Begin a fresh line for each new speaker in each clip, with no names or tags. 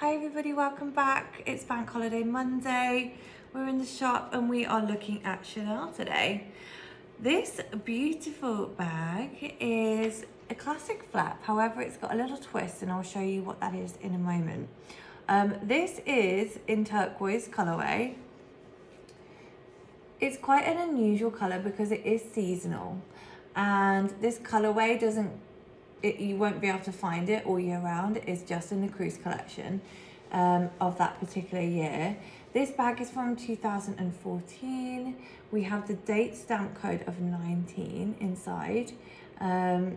Hi everybody, welcome back. It's Bank Holiday Monday. We're in the shop and we are looking at Chanel today. This beautiful bag is a classic flap, however it's got a little twist and I'll show you what that is in a moment. This is in turquoise colorway. It's quite an unusual color because it is seasonal and this colorway you won't be able to find it all year round. It's just in the cruise collection of that particular year. This bag is from 2014. We have the date stamp code of 19 inside. So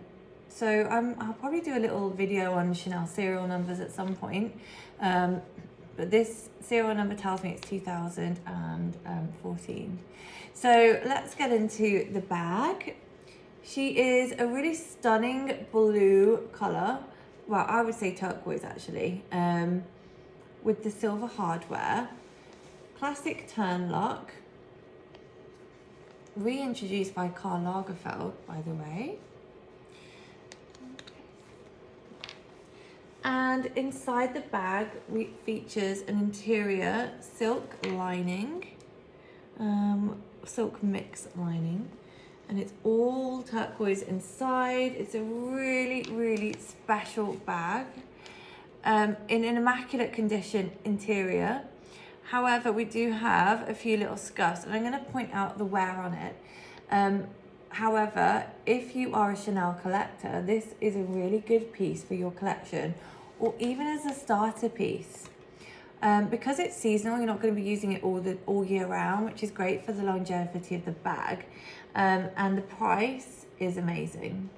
I'll probably do a little video on Chanel serial numbers at some point. But this serial number tells me it's 2014. So let's get into the bag. She is a really stunning blue color. Well, I would say turquoise actually, with the silver hardware. Classic turn lock. Reintroduced by Karl Lagerfeld, by the way. And inside the bag, features an interior silk lining, silk mix lining. And it's all turquoise inside. It's a really, really special bag in an immaculate condition interior. However, we do have a few little scuffs and I'm gonna point out the wear on it. However, if you are a Chanel collector, this is a really good piece for your collection or even as a starter piece. Because it's seasonal, you're not going to be using it all year round, which is great for the longevity of the bag. And the price is amazing.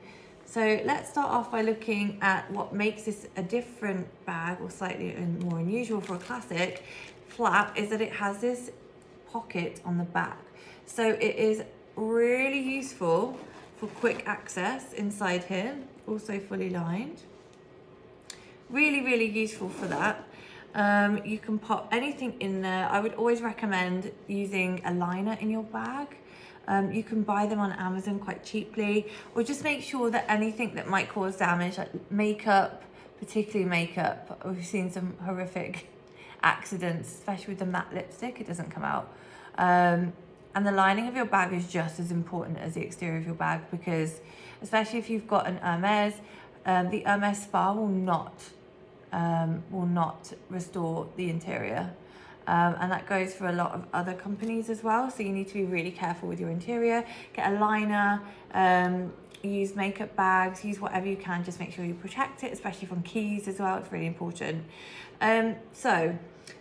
So let's start off by looking at what makes this a different bag or slightly more unusual for a classic flap is that it has this pocket on the back. So it is really useful for quick access inside here, also fully lined. Really, really useful for that. You can pop anything in there. I would always recommend using a liner in your bag. You can buy them on Amazon quite cheaply, or just make sure that anything that might cause damage, like makeup, particularly makeup, we've seen some horrific accidents, especially with the matte lipstick, it doesn't come out. And the lining of your bag is just as important as the exterior of your bag because, especially if you've got an Hermes, the Hermes Spa will not restore the interior. And that goes for a lot of other companies as well. So you need to be really careful with your interior. Get a liner, use makeup bags, use whatever you can, just make sure you protect it, especially from keys as well. It's really important. So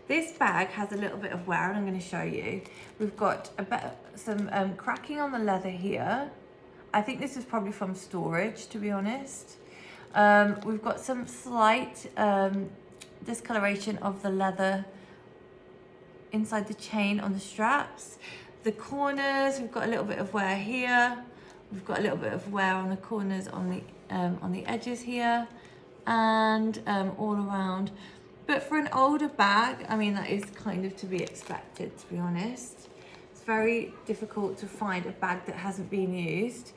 this bag has a little bit of wear and I'm going to show you. We've got some cracking on the leather here. I think this is probably from storage, to be honest. We've got some slight discoloration of the leather inside the chain on the straps. The corners, we've got a little bit of wear here. We've got a little bit of wear on the corners on the edges here and all around. But for an older bag, I mean, that is kind of to be expected, to be honest. It's very difficult to find a bag that hasn't been used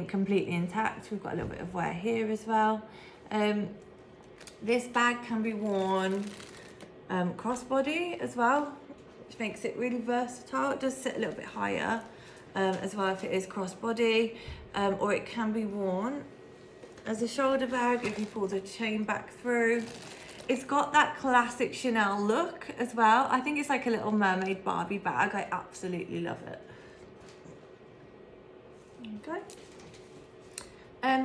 completely intact. We've got a little bit of wear here as well. This bag can be worn crossbody as well, which makes it really versatile. It does sit a little bit higher as well if it is crossbody, or it can be worn as a shoulder bag if you pull the chain back through. It's got that classic Chanel look as well. I think it's like a little mermaid Barbie bag. I absolutely love it. Okay.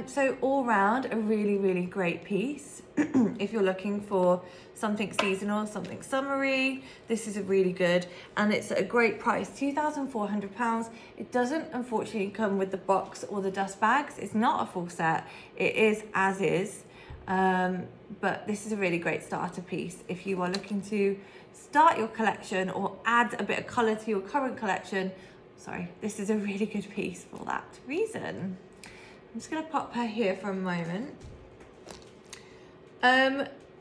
So all round, a really, really great piece. If you're looking for something seasonal, something summery, this is a really good, and it's at a great price, £2,400. It doesn't unfortunately come with the box or the dust bags. It's not a full set. It is as is, but this is a really great starter piece. If you are looking to start your collection or add a bit of color to your current collection, this is a really good piece for that reason. I'm just going to pop her here for a moment.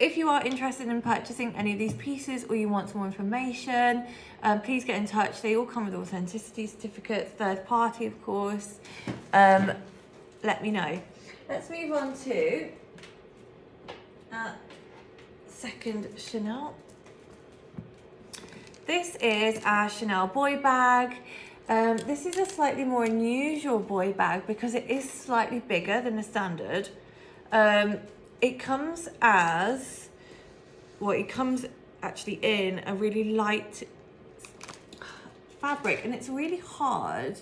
If you are interested in purchasing any of these pieces or you want some more information, please get in touch. They all come with authenticity certificates, third party, of course. Let me know. Let's move on to second Chanel. This is our Chanel boy bag. This is a slightly more unusual boy bag because it is slightly bigger than the standard. It comes as, well, it comes actually in a really light fabric, and it's really hard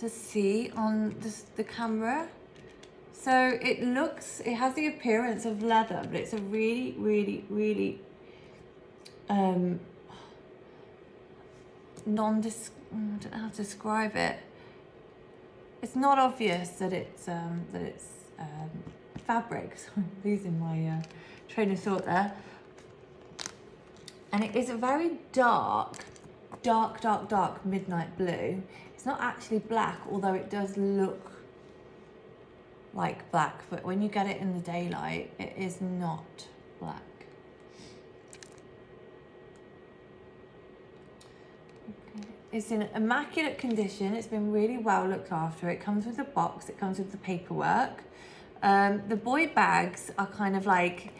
to see on the camera. So it has the appearance of leather, but it's a really, really, really I don't know how to describe it. It's not obvious that it's fabric. So I'm losing my train of thought there. And it is a very dark midnight blue. It's not actually black, although it does look like black, but when you get it in the daylight, it is not black. Okay. It's in immaculate condition. It's been really well looked after. It comes with a box, it comes with the paperwork. The boy bags are kind of like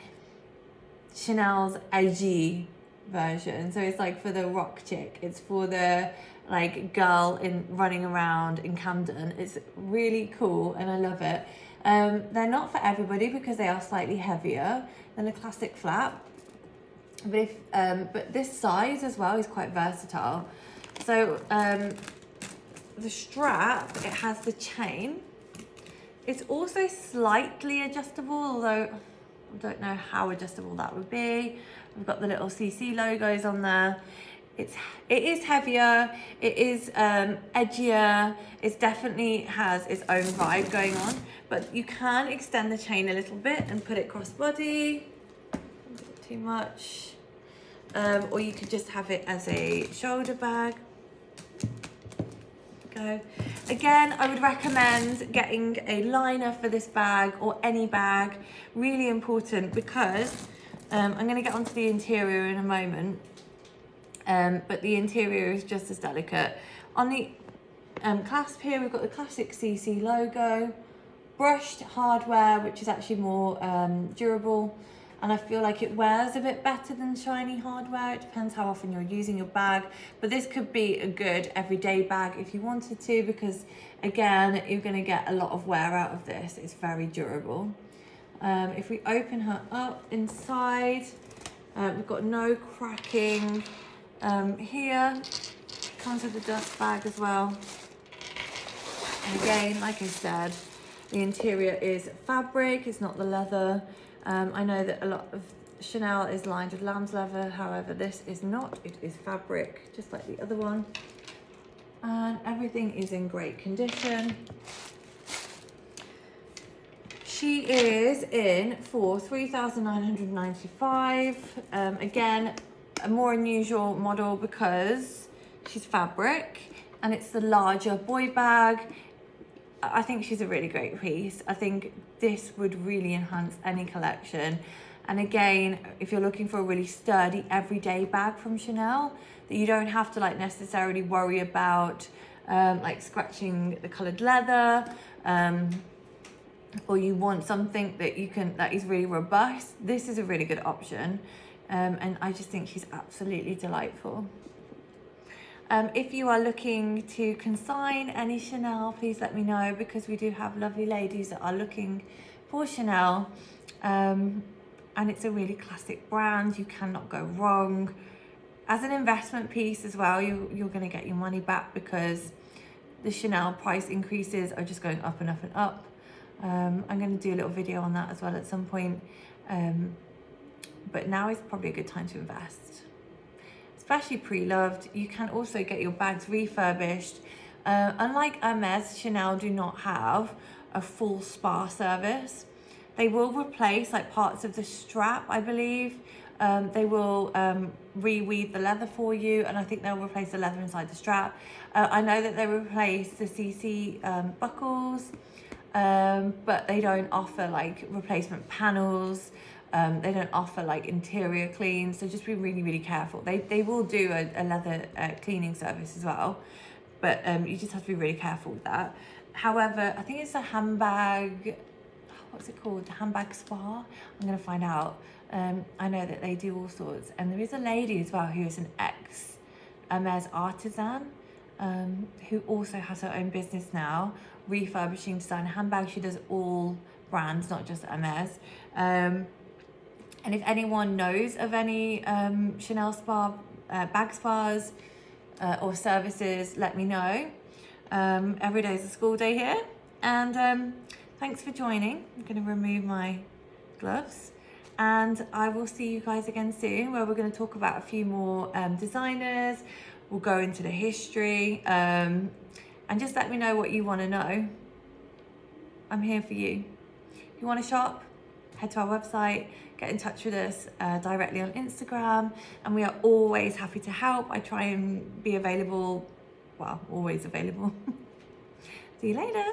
Chanel's edgy version. So it's like for the rock chick, it's for the like girl running around in Camden. It's really cool and I love it. They're not for everybody because they are slightly heavier than a classic flap, but this size as well is quite versatile. So the strap, it has the chain. It's also slightly adjustable, although I don't know how adjustable that would be. We've got the little CC logos on there. It is heavier, it is edgier, it definitely has its own vibe going on, but you can extend the chain a little bit and put it crossbody, not too much, or you could just have it as a shoulder bag. Go. Again, I would recommend getting a liner for this bag or any bag, really important because I'm going to get onto the interior in a moment. But the interior is just as delicate. On the clasp here, we've got the classic CC logo, brushed hardware, which is actually more durable, and I feel like it wears a bit better than shiny hardware. It depends how often you're using your bag, but this could be a good everyday bag if you wanted to, because again, you're going to get a lot of wear out of this. It's very durable. If we open her up inside, we've got no cracking. Here comes with the dust bag as well, and again, like I said, the interior is fabric, it's not the leather. I know that a lot of Chanel is lined with lamb's leather, however this is not, it is fabric just like the other one, and everything is in great condition. She is in for $3,995. Again, a more unusual model because she's fabric and it's the larger boy bag. I think she's a really great piece. I think this would really enhance any collection. And again, if you're looking for a really sturdy everyday bag from Chanel, that you don't have to like necessarily worry about like scratching the colored leather, or you want something that is really robust, this is a really good option. And I just think she's absolutely delightful. If you are looking to consign any Chanel, please let me know, because we do have lovely ladies that are looking for Chanel. And it's a really classic brand, you cannot go wrong. As an investment piece as well, you're going to get your money back because the Chanel price increases are just going up and up and up. I'm going to do a little video on that as well at some point. But now is probably a good time to invest, especially pre-loved. You can also get your bags refurbished. Unlike Hermes, Chanel do not have a full spa service. They will replace like parts of the strap, I believe. They will reweave the leather for you, and I think they'll replace the leather inside the strap. I know that they replace the CC buckles, but they don't offer like replacement panels. They don't offer like interior cleans, so just be really, really careful. They will do a leather cleaning service as well, but you just have to be really careful with that. However, I think it's a handbag. what's it called? The handbag spa. I'm going to find out. I know that they do all sorts. And there is a lady as well who is an ex-Hermes artisan, who also has her own business now, refurbishing designer handbags. She does all brands, not just Hermes. And if anyone knows of any Chanel spa, bag spas or services, let me know. Every day is a school day here. And thanks for joining. I'm going to remove my gloves. And I will see you guys again soon, where we're going to talk about a few more designers. We'll go into the history. And just let me know what you want to know. I'm here for you. If you want to shop, head to our website, get in touch with us directly on Instagram, and we are always happy to help. I try and be available, well, always available. See you later.